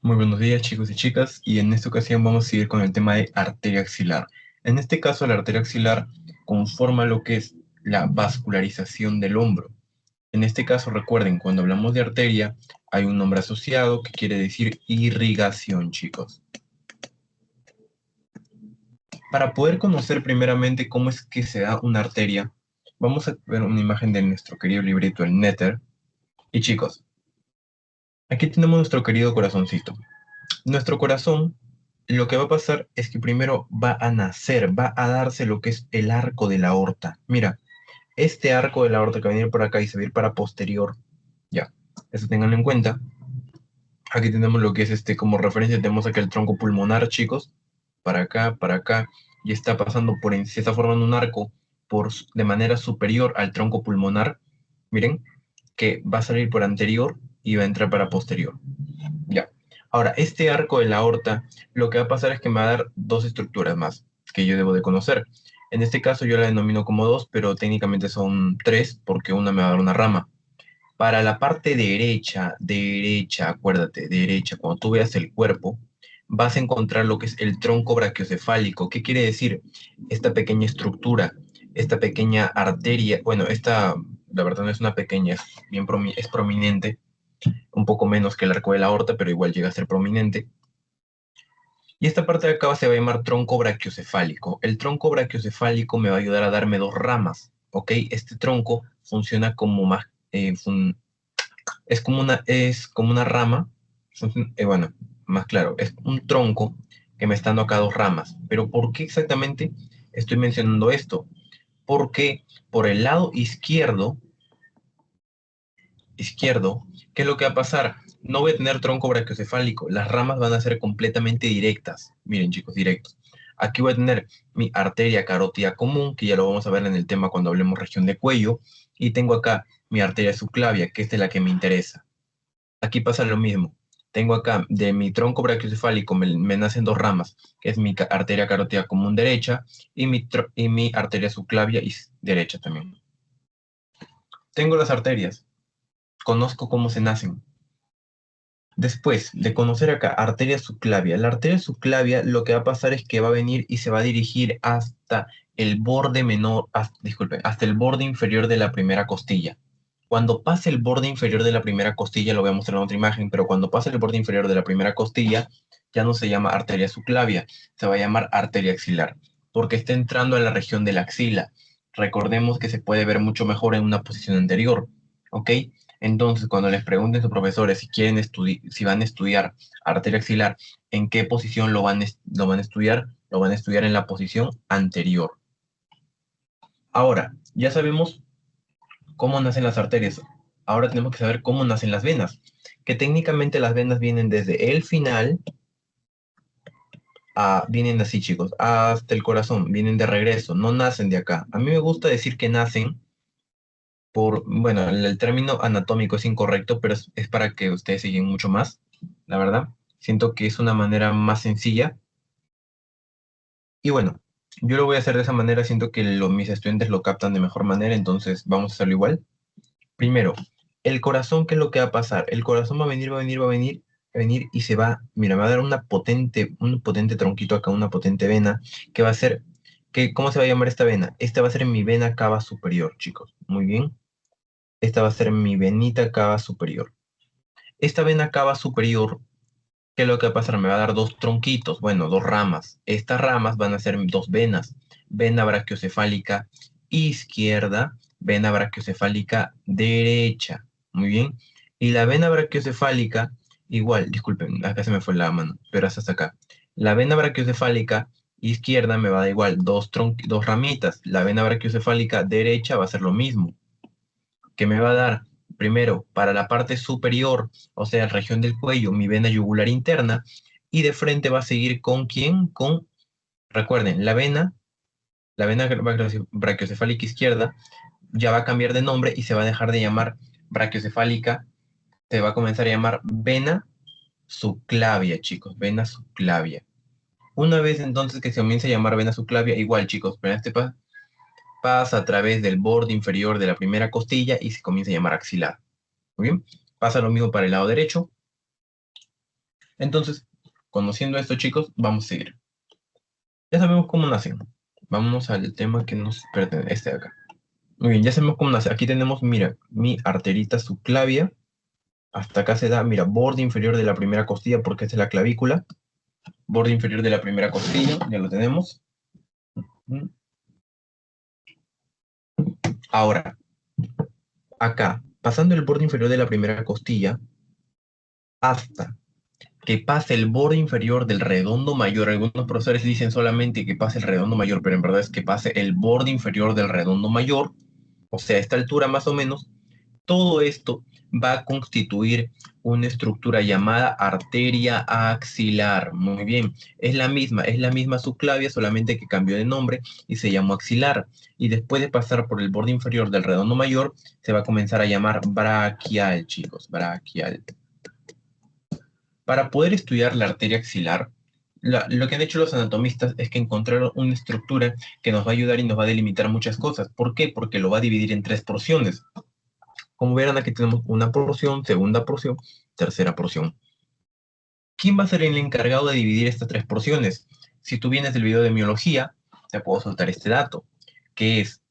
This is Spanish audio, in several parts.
Muy buenos días chicos y chicas, y en esta ocasión vamos a seguir con el tema de arteria axilar. En este caso, la arteria axilar conforma lo que es la vascularización del hombro. En este caso, recuerden, cuando hablamos de arteria, hay un nombre asociado que quiere decir irrigación, chicos. Para poder conocer primeramente cómo es que se da una arteria, vamos a ver una imagen de nuestro querido librito, el Néter. Y chicos, aquí tenemos nuestro querido corazoncito. Nuestro corazón, lo que va a pasar es que primero va a nacer, va a darse lo que es el arco de la aorta. Mira, este arco de la aorta que va a venir por acá y se va a ir para posterior. Ya, eso tenganlo en cuenta. Aquí tenemos lo que es como referencia, tenemos aquí el tronco pulmonar, chicos. Para acá, y está pasando se está formando un arco de manera superior al tronco pulmonar. Miren, que va a salir por anterior y va a entrar para posterior. Ya. Ahora, este arco de la aorta, lo que va a pasar es que me va a dar dos estructuras más que yo debo de conocer. En este caso yo la denomino como dos, pero técnicamente son tres porque una me va a dar una rama. Para la parte derecha, acuérdate, derecha, cuando tú veas el cuerpo, vas a encontrar lo que es el tronco brachiocefálico. ¿Qué quiere decir? Esta pequeña estructura, esta pequeña arteria, bueno, la verdad no es una pequeña, es prominente, un poco menos que el arco de la aorta, pero igual llega a ser prominente. Y esta parte de acá se va a llamar tronco brachiocefálico. El tronco brachiocefálico me va a ayudar a darme dos ramas, ¿ok? Este tronco funciona como más, es como una rama, bueno, más claro, es un tronco que me está dando acá dos ramas. Pero ¿por qué exactamente estoy mencionando esto? Porque por el lado izquierdo, ¿qué es lo que va a pasar? No voy a tener tronco brachiocefálico, las ramas van a ser completamente directas. Miren, chicos, directos. Aquí voy a tener mi arteria carótida común, que ya lo vamos a ver en el tema cuando hablemos región de cuello, y tengo acá mi arteria subclavia, que esta es la que me interesa. Aquí pasa lo mismo. Tengo acá de mi tronco brachiocefálico me nacen dos ramas, que es mi arteria carótida común derecha y mi arteria subclavia derecha también. Tengo las arterias, conozco cómo se nacen. Después de conocer acá arteria subclavia, la arteria subclavia lo que va a pasar es que va a venir y se va a dirigir hasta el borde menor, disculpe, hasta el borde inferior de la primera costilla. Cuando pase el borde inferior de la primera costilla, lo voy a mostrar en otra imagen, pero cuando pase el borde inferior de la primera costilla, ya no se llama arteria subclavia, se va a llamar arteria axilar, porque está entrando a la región de la axila. Recordemos que se puede ver mucho mejor en una posición anterior, ¿ok? Entonces, cuando les pregunten a sus profesores si van a estudiar arteria axilar, ¿en qué posición lo van a estudiar? Lo van a estudiar en la posición anterior. Ahora, ya sabemos cómo nacen las arterias. Ahora tenemos que saber cómo nacen las venas. Que técnicamente las venas vienen desde el final vienen así, chicos, hasta el corazón, vienen de regreso, no nacen de acá. A mí me gusta decir que nacen bueno, el término anatómico es incorrecto, pero es para que ustedes siguen mucho más, la verdad. Siento que es una manera más sencilla. Y bueno, yo lo voy a hacer de esa manera, siento que mis estudiantes lo captan de mejor manera, entonces vamos a hacerlo igual. Primero, el corazón, ¿qué es lo que va a pasar? El corazón va a venir, va a venir, va a venir, va a venir y mira, me va a dar un potente tronquito acá, una potente vena, que va a ser, ¿cómo se va a llamar esta vena? Esta va a ser mi vena cava superior, chicos. Muy bien. Esta va a ser mi venita cava superior. Esta vena cava superior, ¿qué es lo que va a pasar? Me va a dar dos tronquitos, bueno, dos ramas. Estas ramas van a ser dos venas. Vena brachiocefálica izquierda, vena brachiocefálica derecha. Muy bien. Y la vena brachiocefálica, igual, disculpen, acá se me fue la mano, pero hasta acá. La vena brachiocefálica izquierda me va a dar igual, dos ramitas. La vena brachiocefálica derecha va a ser lo mismo, que me va a dar primero para la parte superior, o sea, región del cuello, mi vena yugular interna, y de frente va a seguir con quién, recuerden, la vena brachiocefálica izquierda ya va a cambiar de nombre y se va a dejar de llamar brachiocefálica, se va a comenzar a llamar vena subclavia, chicos, vena subclavia. Una vez entonces que se comience a llamar vena subclavia, igual, chicos, pero en este pasa a través del borde inferior de la primera costilla y se comienza a llamar axilar. Muy bien, pasa lo mismo para el lado derecho. Entonces, conociendo esto, chicos, vamos a seguir. Ya sabemos cómo nacen. Vámonos al tema que nos pertenece, este de acá. Muy bien, ya sabemos cómo nace. Aquí tenemos, mira, mi arterita subclavia. Hasta acá se da, mira, borde inferior de la primera costilla, porque esta es la clavícula. Borde inferior de la primera costilla, ya lo tenemos. Ahora, acá, pasando el borde inferior de la primera costilla, hasta que pase el borde inferior del redondo mayor. Algunos profesores dicen solamente que pase el redondo mayor, pero en verdad es que pase el borde inferior del redondo mayor, o sea, a esta altura más o menos. Todo esto va a constituir una estructura llamada arteria axilar. Muy bien, es la misma subclavia, solamente que cambió de nombre y se llamó axilar. Y después de pasar por el borde inferior del redondo mayor, se va a comenzar a llamar braquial, chicos, braquial. Para poder estudiar la arteria axilar, lo que han hecho los anatomistas es que encontraron una estructura que nos va a ayudar y nos va a delimitar muchas cosas. ¿Por qué? Porque lo va a dividir en tres porciones. Como verán, aquí tenemos una porción, segunda porción, tercera porción. ¿Quién va a ser el encargado de dividir estas tres porciones? Si tú vienes del video de miología, te puedo soltar este dato, que es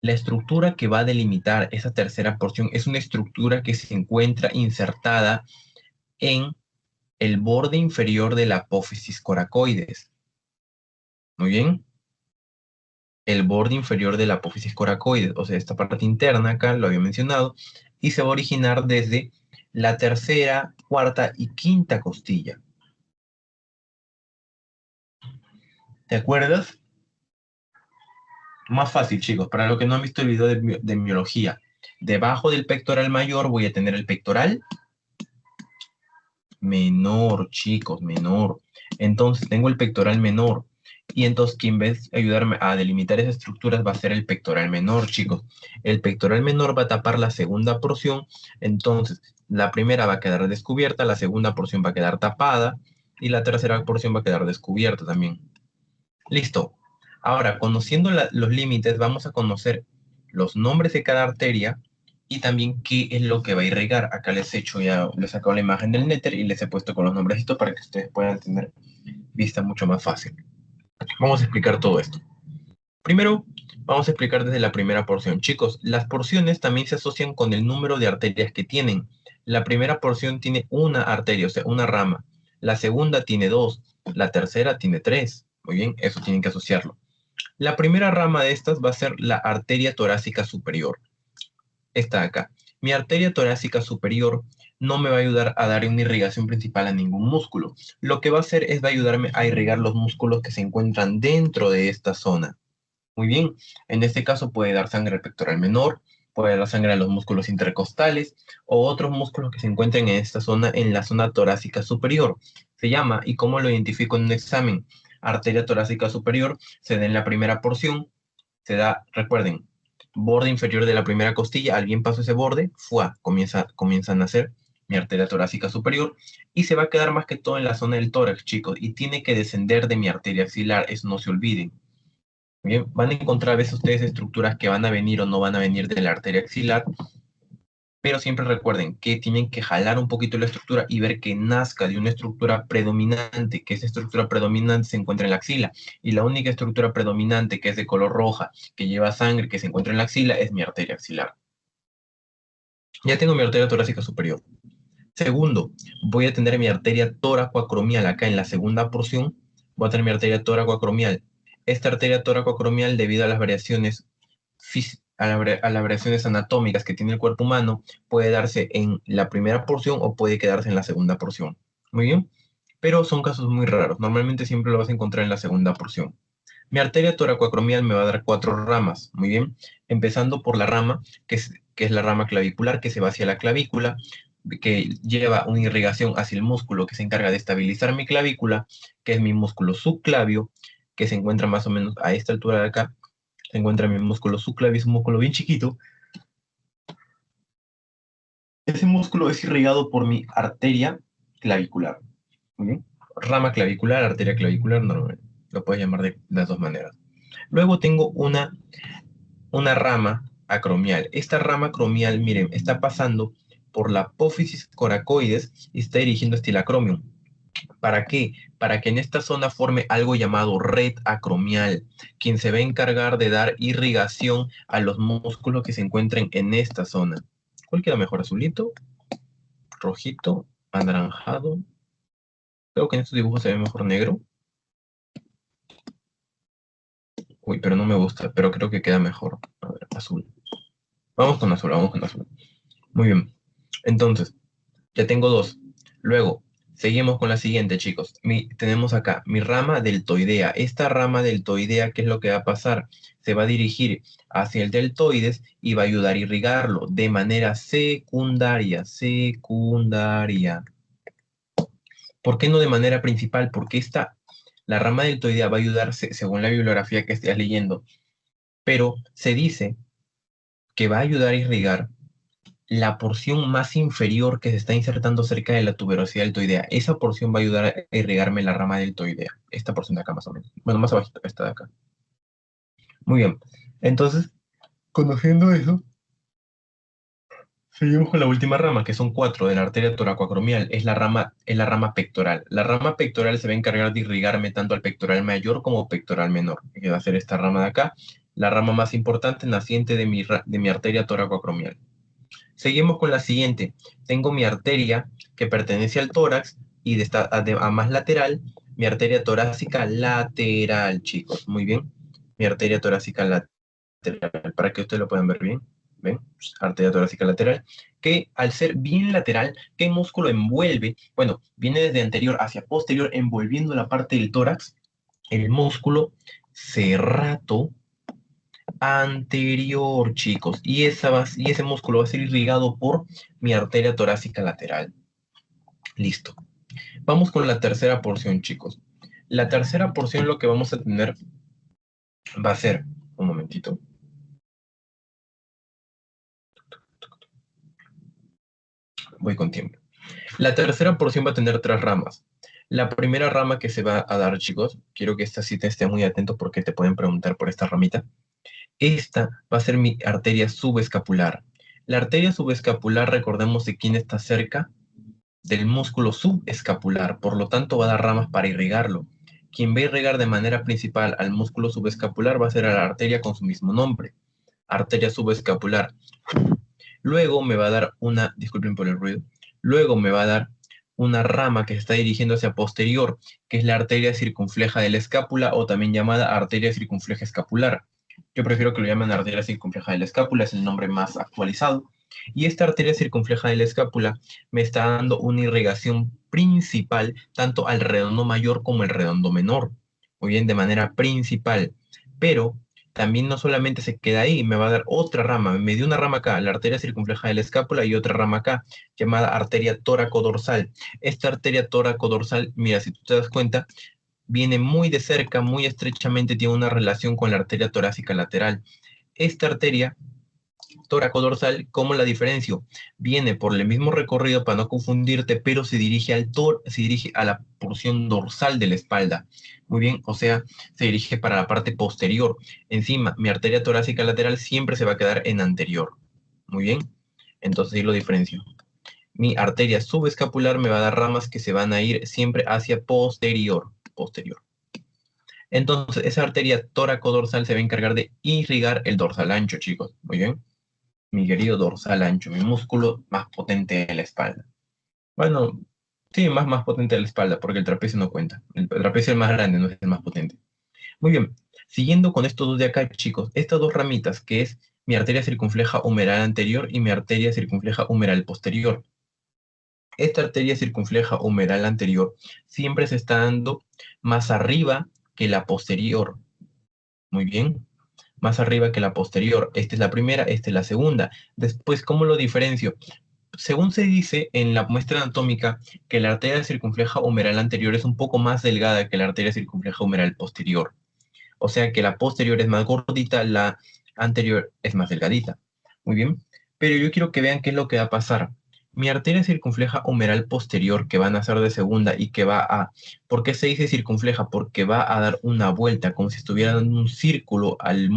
la estructura que va a delimitar esa tercera porción es una estructura que se encuentra insertada en el borde inferior de la apófisis coracoides. Muy bien. El borde inferior de la apófisis coracoides, o sea, esta parte interna acá, lo había mencionado, y se va a originar desde la tercera, cuarta y quinta costilla. ¿Te acuerdas? Más fácil, chicos, para los que no han visto el video de miología. Debajo del pectoral mayor voy a tener el pectoral menor, chicos, menor. Entonces tengo el pectoral menor. Y entonces quien va a ayudarme a delimitar esas estructuras va a ser el pectoral menor, chicos. El pectoral menor va a tapar la segunda porción. Entonces la primera va a quedar descubierta, la segunda porción va a quedar tapada y la tercera porción va a quedar descubierta también. Listo. Ahora, conociendo los límites, vamos a conocer los nombres de cada arteria y también qué es lo que va a irrigar. Acá les he hecho ya, les he sacado la imagen del néter y les he puesto con los nombrecitos para que ustedes puedan tener vista mucho más fácil. Vamos a explicar todo esto. Primero, vamos a explicar desde la primera porción. Chicos, las porciones también se asocian con el número de arterias que tienen. La primera porción tiene una arteria, o sea, una rama. La segunda tiene dos. La tercera tiene tres. Muy bien, eso tienen que asociarlo. La primera rama de estas va a ser la arteria torácica superior. Esta de acá. Mi arteria torácica superior no me va a ayudar a dar una irrigación principal a ningún músculo. Lo que va a hacer es va a ayudarme a irrigar los músculos que se encuentran dentro de esta zona. Muy bien, en este caso puede dar sangre al pectoral menor, puede dar sangre a los músculos intercostales o otros músculos que se encuentren en esta zona, en la zona torácica superior. Se llama, ¿y cómo lo identifico en un examen? Arteria torácica superior, se da en la primera porción, se da, recuerden, borde inferior de la primera costilla, alguien pasó ese borde, comienza a nacer mi arteria torácica superior y se va a quedar más que todo en la zona del tórax, chicos, y tiene que descender de mi arteria axilar, eso no se olviden. Bien, van a encontrar a veces ustedes estructuras que van a venir o no van a venir de la arteria axilar, pero siempre recuerden que tienen que jalar un poquito la estructura y ver que nazca de una estructura predominante, que esa estructura predominante se encuentra en la axila, y la única estructura predominante que es de color roja, que lleva sangre, que se encuentra en la axila, es mi arteria axilar. Ya tengo mi arteria torácica superior. Segundo, voy a tener mi arteria toracoacromial acá en la segunda porción, voy a tener mi arteria toracoacromial. Esta arteria toracoacromial, debido a las variaciones a las variaciones anatómicas que tiene el cuerpo humano, puede darse en la primera porción o puede quedarse en la segunda porción. Muy bien, pero son casos muy raros. Normalmente siempre lo vas a encontrar en la segunda porción. Mi arteria toracoacromial me va a dar 4 ramas, muy bien, empezando por la rama, que es la rama clavicular, que se va hacia la clavícula, que lleva una irrigación hacia el músculo que se encarga de estabilizar mi clavícula, que es mi músculo subclavio, que se encuentra más o menos a esta altura de acá, se encuentra mi músculo subclavio, es un músculo bien chiquito. Ese músculo es irrigado por mi arteria clavicular, muy bien, rama clavicular, arteria clavicular, normal, lo puedes llamar de las dos maneras. Luego tengo una rama acromial. Esta rama acromial, miren, está pasando por la apófisis coracoides y está dirigiendo hasta el acromion. ¿Para qué? Para que en esta zona forme algo llamado red acromial, quien se va a encargar de dar irrigación a los músculos que se encuentren en esta zona. ¿Cuál queda mejor? ¿Azulito? ¿Rojito? ¿Anaranjado? Creo que en estos dibujos se ve mejor negro. Uy, pero no me gusta, pero creo que queda mejor. A ver, azul. Vamos con azul, vamos con azul. Muy bien. Entonces, ya tengo dos. Luego, seguimos con la siguiente, chicos. Tenemos acá mi rama deltoidea. Esta rama deltoidea, ¿qué es lo que va a pasar? Se va a dirigir hacia el deltoides y va a ayudar a irrigarlo de manera secundaria. Secundaria. ¿Por qué no de manera principal? Porque la rama deltoidea va a ayudarse, según la bibliografía que estés leyendo, pero se dice que va a ayudar a irrigar la porción más inferior que se está insertando cerca de la tuberosidad deltoidea. Esa porción va a ayudar a irrigarme la rama deltoidea. Esta porción de acá más o menos. Bueno, más abajito, esta de acá. Muy bien. Entonces, conociendo eso, seguimos con la última rama, que son cuatro de la arteria toracoacromial. Es la rama pectoral. La rama pectoral se va a encargar de irrigarme tanto al pectoral mayor como pectoral menor, que va a ser esta rama de acá, la rama más importante naciente de mi arteria toracoacromial. Seguimos con la siguiente. Tengo mi arteria que pertenece al tórax y a más lateral, mi arteria torácica lateral, chicos. Muy bien. Mi arteria torácica lateral, para que ustedes lo puedan ver bien. ¿Ven? Arteria torácica lateral, que al ser bien lateral, ¿qué músculo envuelve? Bueno, viene desde anterior hacia posterior, envolviendo la parte del tórax, el músculo serrato anterior, chicos. Y ese músculo va a ser irrigado por mi arteria torácica lateral. Listo. Vamos con la tercera porción, chicos. La tercera porción lo que vamos a tener va a ser, un momentito. Voy con tiempo. La tercera porción va a tener tres ramas. La primera rama que se va a dar, chicos, quiero que esta sí te esté muy atento porque te pueden preguntar por esta ramita. Esta va a ser mi arteria subescapular. La arteria subescapular, recordemos de quién está cerca, del músculo subescapular, por lo tanto va a dar ramas para irrigarlo. Quien va a irrigar de manera principal al músculo subescapular va a ser a la arteria con su mismo nombre, arteria subescapular. Luego me va a dar disculpen por el ruido, luego me va a dar una rama que se está dirigiendo hacia posterior, que es la arteria circunfleja de la escápula o también llamada arteria circunfleja escapular. Yo prefiero que lo llamen arteria circunfleja de la escápula, es el nombre más actualizado. Y esta arteria circunfleja de la escápula me está dando una irrigación principal tanto al redondo mayor como al redondo menor. Muy bien, de manera principal. Pero también no solamente se queda ahí, me va a dar otra rama. Me dio una rama acá, la arteria circunfleja de la escápula, y otra rama acá, llamada arteria tóraco-dorsal. Esta arteria tóraco-dorsal, mira, si tú te das cuenta, viene muy de cerca, muy estrechamente, tiene una relación con la arteria torácica lateral. Esta arteria tóraco-dorsal, ¿cómo la diferencio? Viene por el mismo recorrido para no confundirte, pero se dirige se dirige a la porción dorsal de la espalda. Muy bien, o sea, se dirige para la parte posterior. Encima, mi arteria torácica lateral siempre se va a quedar en anterior. Muy bien, entonces ahí lo diferencio. Mi arteria subescapular me va a dar ramas que se van a ir siempre hacia posterior. Posterior. Entonces, esa arteria tóraco-dorsal se va a encargar de irrigar el dorsal ancho, chicos. Muy bien. Mi querido dorsal ancho, mi músculo más potente de la espalda. Bueno, sí, más potente de la espalda, porque el trapecio no cuenta. El trapecio es el más grande, no es el más potente. Muy bien, siguiendo con estos dos de acá, chicos, estas dos ramitas, que es mi arteria circunfleja humeral anterior y mi arteria circunfleja humeral posterior. Esta arteria circunfleja humeral anterior siempre se está dando más arriba que la posterior. Muy bien, más arriba que la posterior. Esta es la primera, esta es la segunda. Después, ¿cómo lo diferencio? Según se dice en la muestra anatómica, que la arteria circunfleja humeral anterior es un poco más delgada que la arteria circunfleja humeral posterior. O sea que la posterior es más gordita, la anterior es más delgadita. Muy bien. Pero yo quiero que vean qué es lo que va a pasar. Mi arteria circunfleja humeral posterior, que va a nacer de segunda y que va a... ¿Por qué se dice circunfleja? Porque va a dar una vuelta, como si estuviera dando un círculo al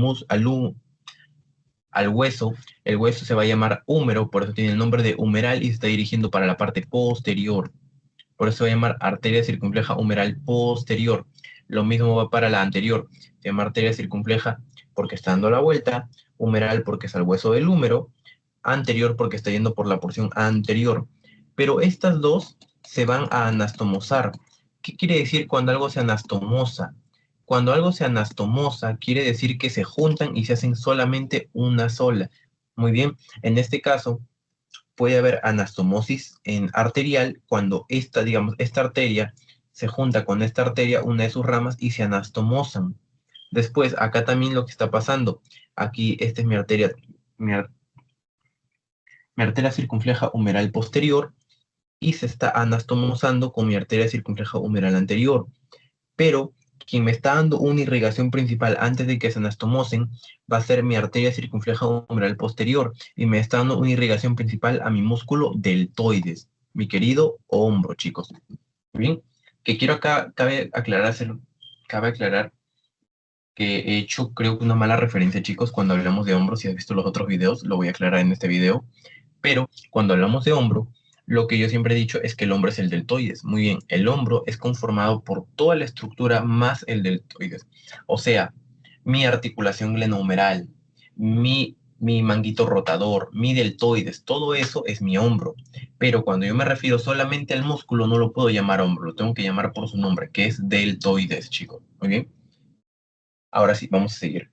hueso. El hueso se va a llamar húmero, por eso tiene el nombre de humeral y se está dirigiendo para la parte posterior. Por eso se va a llamar arteria circunfleja humeral posterior. Lo mismo va para la anterior. Se llama arteria circunfleja porque está dando la vuelta, humeral porque es al hueso del húmero, anterior porque está yendo por la porción anterior. Pero estas dos se van a anastomosar. ¿Qué quiere decir cuando algo se anastomosa? Cuando algo se anastomosa, quiere decir que se juntan y se hacen solamente una sola. Muy bien, en este caso puede haber anastomosis en arterial cuando esta, digamos, esta arteria se junta con esta arteria, una de sus ramas, y se anastomosan. Después, acá también lo que está pasando, aquí esta es mi arteria, mi arteria circunfleja humeral posterior, y se está anastomosando con mi arteria circunfleja humeral anterior. Pero quien me está dando una irrigación principal antes de que se anastomosen va a ser mi arteria circunfleja humeral posterior y me está dando una irrigación principal a mi músculo deltoides, mi querido hombro, chicos. Bien, que quiero acá, cabe aclarar que he hecho creo que una mala referencia, chicos, cuando hablamos de hombro. Si has visto los otros videos, lo voy a aclarar en este video. Pero cuando hablamos de hombro, lo que yo siempre he dicho es que el hombro es el deltoides. Muy bien, el hombro es conformado por toda la estructura más el deltoides. O sea, mi articulación glenohumeral, mi manguito rotador, mi deltoides, todo eso es mi hombro. Pero cuando yo me refiero solamente al músculo, no lo puedo llamar hombro, lo tengo que llamar por su nombre, que es deltoides, chicos. Muy bien, ahora sí, vamos a seguir.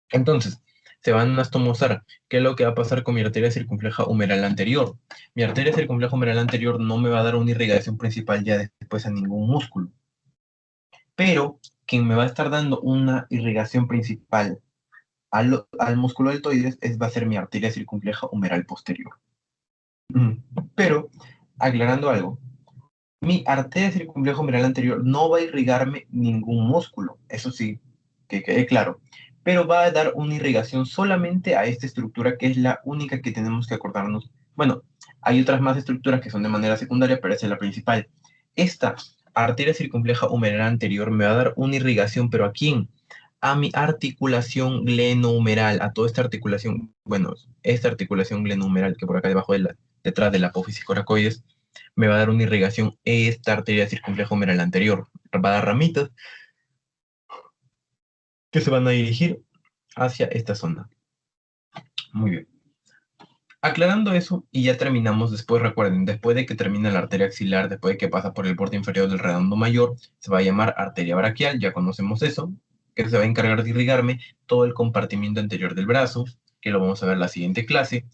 Entonces, se van a anastomosar. ¿Qué es lo que va a pasar con mi arteria circunfleja humeral anterior? Mi arteria circunfleja humeral anterior no me va a dar una irrigación principal ya después a ningún músculo. Pero quien me va a estar dando una irrigación principal al músculo deltoides va a ser mi arteria circunfleja humeral posterior. Pero, aclarando algo, mi arteria circunfleja humeral anterior no va a irrigarme ningún músculo, eso sí, que quede claro, pero va a dar una irrigación solamente a esta estructura que es la única que tenemos que acordarnos. Bueno, hay otras más estructuras que son de manera secundaria, pero esa es la principal. Esta arteria circunfleja humeral anterior me va a dar una irrigación, pero ¿a quién? A mi articulación glenohumeral, a toda esta articulación, bueno, esta articulación glenohumeral que por acá debajo detrás de la apófisis coracoides, me va a dar una irrigación esta arteria circunfleja humeral anterior. Va a dar ramitas que se van a dirigir hacia esta zona. Muy bien. Aclarando eso, y ya terminamos, después recuerden, después de que termina la arteria axilar, después de que pasa por el borde inferior del redondo mayor, se va a llamar arteria braquial, ya conocemos eso, que se va a encargar de irrigarme todo el compartimiento anterior del brazo, que lo vamos a ver en la siguiente clase.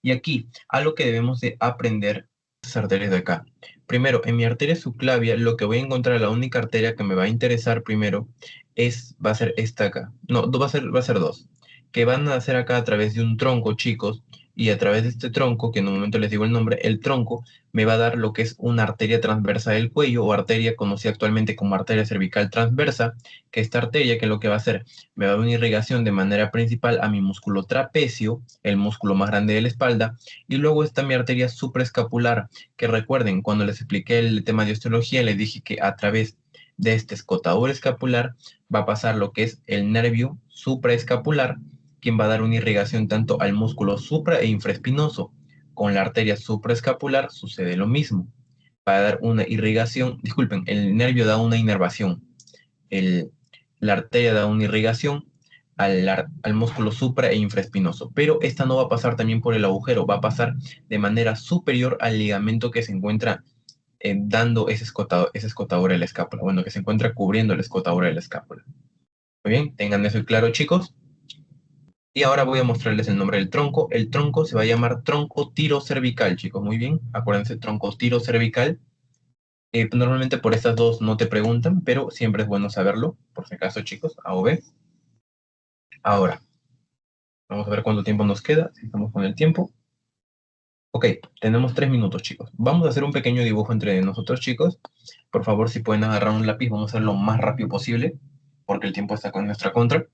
Y aquí, algo que debemos de aprender, las arterias de acá. Primero, en mi arteria subclavia, lo que voy a encontrar, la única arteria que me va a interesar primero, va a ser esta acá. No, va a ser dos, que van a hacer acá a través de un tronco, chicos, y a través de este tronco, que en un momento les digo el nombre, el tronco me va a dar lo que es una arteria transversa del cuello o arteria conocida actualmente como arteria cervical transversa, que esta arteria, que es lo que va a hacer, me va a dar una irrigación de manera principal a mi músculo trapecio, el músculo más grande de la espalda, y luego está mi arteria supraescapular, que recuerden, cuando les expliqué el tema de osteología, les dije que a través de este escotador escapular va a pasar lo que es el nervio supraescapular, quien va a dar una irrigación tanto al músculo supra e infraespinoso. Con la arteria supraescapular sucede lo mismo. Va a dar una irrigación, disculpen, el nervio da una inervación. La arteria da una irrigación al músculo supra e infraespinoso, pero esta no va a pasar también por el agujero, va a pasar de manera superior al ligamento que se encuentra dando esa escotadura de la escápula, bueno, que se encuentra cubriendo la escotadura de la escápula. Muy bien, tengan eso claro, chicos. Y ahora voy a mostrarles el nombre del tronco. El tronco se va a llamar tronco tirocervical, chicos. Muy bien, acuérdense, tronco tirocervical. Normalmente por estas dos no te preguntan, pero siempre es bueno saberlo, por si acaso, chicos, A o B. Ahora, vamos a ver cuánto tiempo nos queda, si estamos con el tiempo. Ok, tenemos 3 minutos, chicos. Vamos a hacer un pequeño dibujo entre nosotros, chicos. Por favor, si pueden agarrar un lápiz, vamos a hacerlo lo más rápido posible, porque el tiempo está con nuestra contra.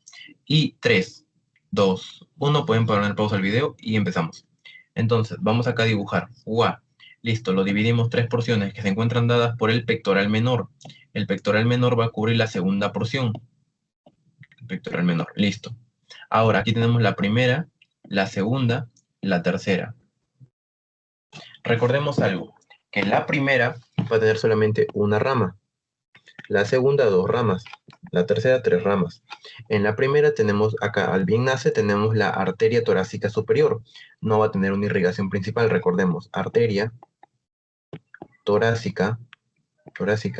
Y 3, 2, 1, pueden poner pausa al video y empezamos. Entonces, vamos acá a dibujar. ¡Guau! Listo, lo dividimos 3 porciones que se encuentran dadas por el pectoral menor. El pectoral menor va a cubrir la segunda porción. El pectoral menor, listo. Ahora, aquí tenemos la primera, la segunda, la tercera. Recordemos algo. que la primera va a tener solamente una rama, la segunda 2 ramas, la tercera 3 ramas. En la primera tenemos acá, al bien nace, tenemos la arteria torácica superior. No va a tener una irrigación principal, recordemos, arteria torácica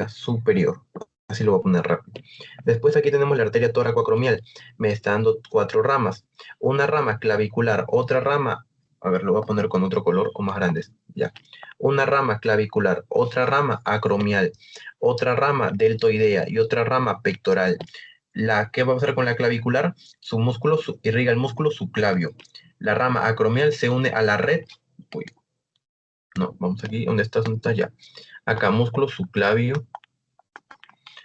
superior. Así lo voy a poner rápido. Después aquí tenemos la arteria toracoacromial. Me está dando 4 ramas. Una rama clavicular, otra rama, a ver, lo voy a poner con otro color o más grandes. Ya. Una rama clavicular, otra rama acromial, otra rama deltoidea y otra rama pectoral. ¿Qué va a pasar con la clavicular? Su músculo irriga el músculo subclavio. La rama acromial se une a la red. Uy, no, vamos aquí, ¿dónde está? ¿Dónde está? Ya. Acá, músculo subclavio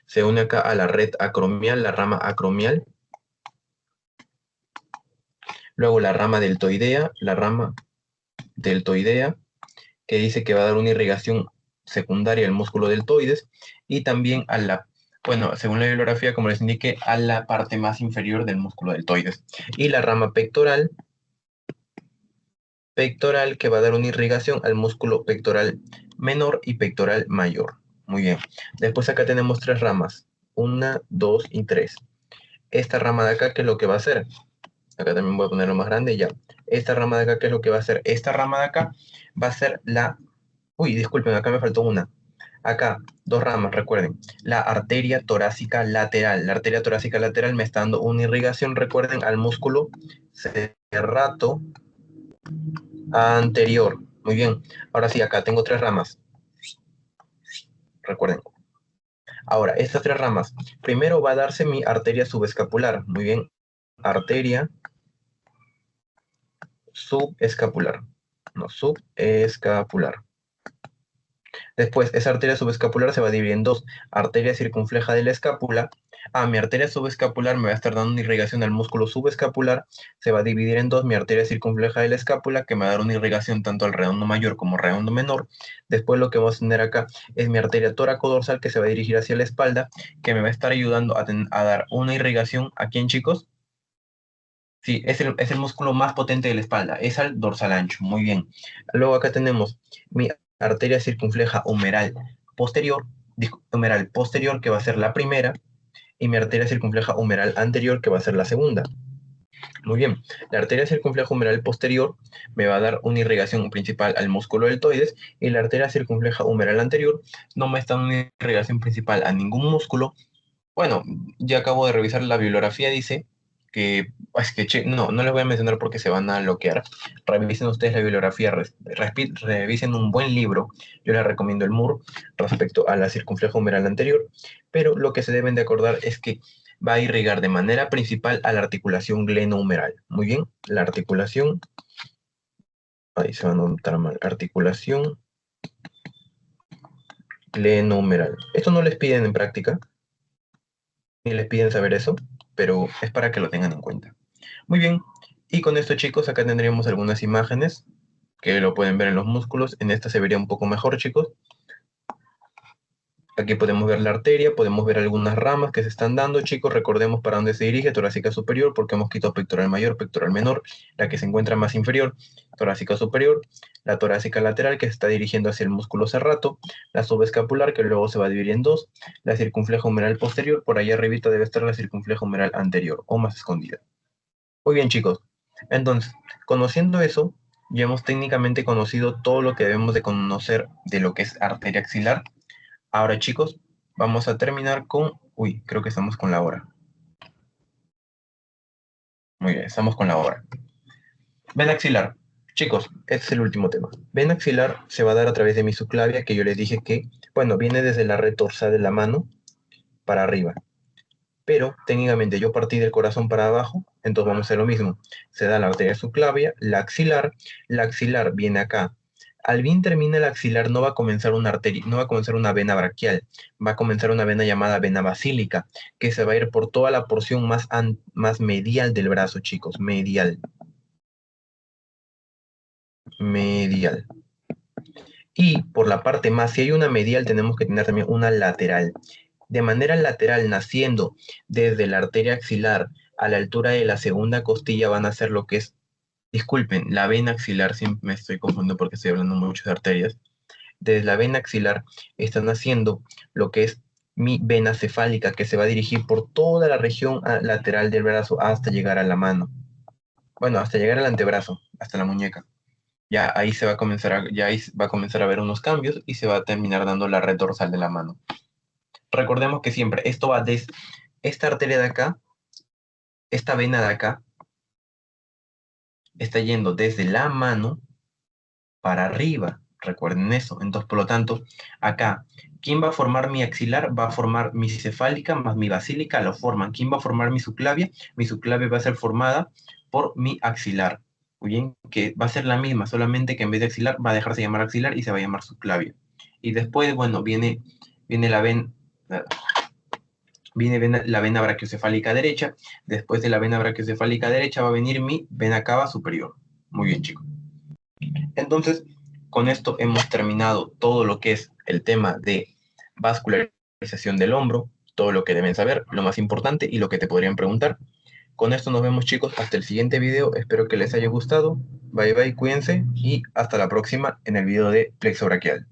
se une acá a la red acromial, la rama acromial. Luego la rama deltoidea, que dice que va a dar una irrigación secundaria al músculo deltoides y también a la, bueno, según la bibliografía, como les indiqué, a la parte más inferior del músculo deltoides. Y la rama pectoral, que va a dar una irrigación al músculo pectoral menor y pectoral mayor. Muy bien. Después acá tenemos 3 ramas. 1, 2 y 3. Esta rama de acá, ¿qué es lo que va a hacer? Acá también voy a ponerlo más grande ya. Esta rama de acá, ¿qué es lo que va a hacer? Esta rama de acá va a ser la... Uy, disculpen, acá me faltó una. Acá, 2 ramas, recuerden. La arteria torácica lateral. La arteria torácica lateral me está dando una irrigación, recuerden, al músculo serrato anterior. Muy bien. Ahora sí, acá tengo 3 ramas. Recuerden. Ahora, estas 3 ramas. Primero va a darse mi arteria subescapular. Muy bien. Arteria subescapular. No, subescapular. Después, esa arteria subescapular se va a dividir en 2. Arteria circunfleja de la escápula. Mi arteria subescapular me va a estar dando una irrigación al músculo subescapular. Se va a dividir en 2 mi arteria circunfleja de la escápula, que me va a dar una irrigación tanto al redondo mayor como al redondo menor. Después lo que vamos a tener acá es mi arteria toracodorsal, que se va a dirigir hacia la espalda, que me va a estar ayudando a dar una irrigación. ¿A quién, chicos? Sí, es el músculo más potente de la espalda, es al dorsal ancho, muy bien. Luego acá tenemos mi arteria circunfleja humeral posterior, que va a ser la primera, y mi arteria circunfleja humeral anterior, que va a ser la segunda. Muy bien, la arteria circunfleja humeral posterior me va a dar una irrigación principal al músculo deltoides, y la arteria circunfleja humeral anterior no me está dando una irrigación principal a ningún músculo. Bueno, ya acabo de revisar la bibliografía, dice que, no les voy a mencionar porque se van a bloquear. Revisen ustedes la bibliografía, revisen un buen libro, yo les recomiendo el Moore respecto a la circunfleja humeral anterior, pero lo que se deben de acordar es que va a irrigar de manera principal a la articulación glenohumeral. Muy bien, la articulación, ahí se va a notar mal, articulación glenohumeral. Esto no les piden en práctica, ni les piden saber eso, pero es para que lo tengan en cuenta. Muy bien, y con esto, chicos, acá tendríamos algunas imágenes que lo pueden ver en los músculos. En esta se vería un poco mejor, chicos. Aquí podemos ver la arteria, podemos ver algunas ramas que se están dando, chicos. Recordemos para dónde se dirige, torácica superior, porque hemos quitado pectoral mayor, pectoral menor, la que se encuentra más inferior, torácica superior, la torácica lateral que se está dirigiendo hacia el músculo serrato, la subescapular que luego se va a dividir en 2, la circunfleja humeral posterior, por ahí arribita debe estar la circunfleja humeral anterior o más escondida. Muy bien, chicos. Entonces, conociendo eso, ya hemos técnicamente conocido todo lo que debemos de conocer de lo que es arteria axilar. Ahora, chicos, vamos a terminar con... Uy, creo que estamos con la hora. Muy bien, estamos con la hora. Vena axilar. Chicos, este es el último tema. Vena axilar se va a dar a través de mi subclavia, que yo les dije que, bueno, viene desde la red dorsal de la mano para arriba. Pero técnicamente yo partí del corazón para abajo, entonces vamos a hacer lo mismo. Se da la arteria subclavia, la axilar viene acá. Al bien termina el axilar, no va a comenzar una arteria, no va a comenzar una vena braquial, va a comenzar una vena llamada vena basílica, que se va a ir por toda la porción más medial del brazo, chicos, medial. Medial. Y por la parte más, si hay una medial, tenemos que tener también una lateral. De manera lateral, naciendo desde la arteria axilar a la altura de la segunda costilla, van a ser lo que es, disculpen, la vena axilar, siempre me estoy confundiendo porque estoy hablando mucho de arterias. desde la vena axilar están haciendo lo que es mi vena cefálica, que se va a dirigir por toda la región lateral del brazo hasta llegar a la mano. Bueno, hasta llegar al antebrazo, hasta la muñeca. Ya ahí se va a comenzar ya ahí va a comenzar a ver unos cambios y se va a terminar dando la red dorsal de la mano. Recordemos que siempre esto va desde esta arteria de acá, esta vena de acá, está yendo desde la mano para arriba. Recuerden eso. Entonces, por lo tanto, acá, ¿quién va a formar mi axilar? Va a formar mi cefálica más mi basílica, lo forman. ¿Quién va a formar mi subclavia? Mi subclavia va a ser formada por mi axilar. Muy bien, que va a ser la misma, solamente que en vez de axilar va a dejarse llamar axilar y se va a llamar subclavia. Y después, bueno, viene la vena brachiocefálica derecha. Después de la vena brachiocefálica derecha va a venir mi vena cava superior. Muy bien, chicos. Entonces, con esto hemos terminado todo lo que es el tema de vascularización del hombro, todo lo que deben saber, lo más importante y lo que te podrían preguntar. Con esto nos vemos, chicos, hasta el siguiente video. Espero que les haya gustado. Bye bye, cuídense y hasta la próxima en el video de plexo braquial.